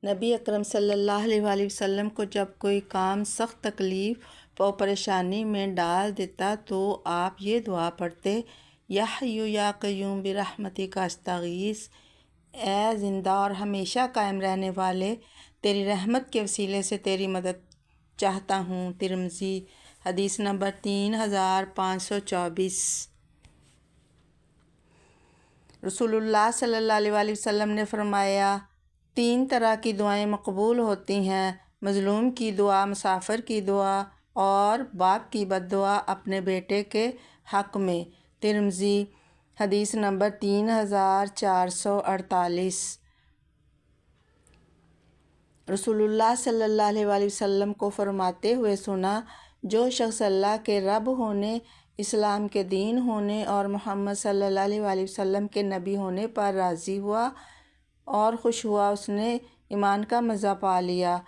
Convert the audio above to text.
نبی اکرم صلی اللہ علیہ وآلہ وسلم کو جب کوئی کام سخت تکلیف و پریشانی میں ڈال دیتا تو آپ یہ دعا پڑھتے: یا حی یا قیوم برحمتک استغیث، اے زندہ اور ہمیشہ قائم رہنے والے، تیری رحمت کے وسیلے سے تیری مدد چاہتا ہوں۔ ترمذی، حدیث نمبر 3524۔ رسول اللہ صلی اللہ علیہ وآلہ وسلم نے فرمایا، 3 طرح کی دعائیں مقبول ہوتی ہیں: مظلوم کی دعا، مسافر کی دعا اور باپ کی بد دعا اپنے بیٹے کے حق میں۔ ترمذی، حدیث نمبر 3448۔ رسول اللہ صلی اللہ علیہ وآلہ وسلم کو فرماتے ہوئے سنا: جو شخص اللہ کے رب ہونے، اسلام کے دین ہونے اور محمد صلی اللہ علیہ وآلہ وسلم کے نبی ہونے پر راضی ہوا اور خوش ہوا، اس نے ایمان کا مزہ پا لیا۔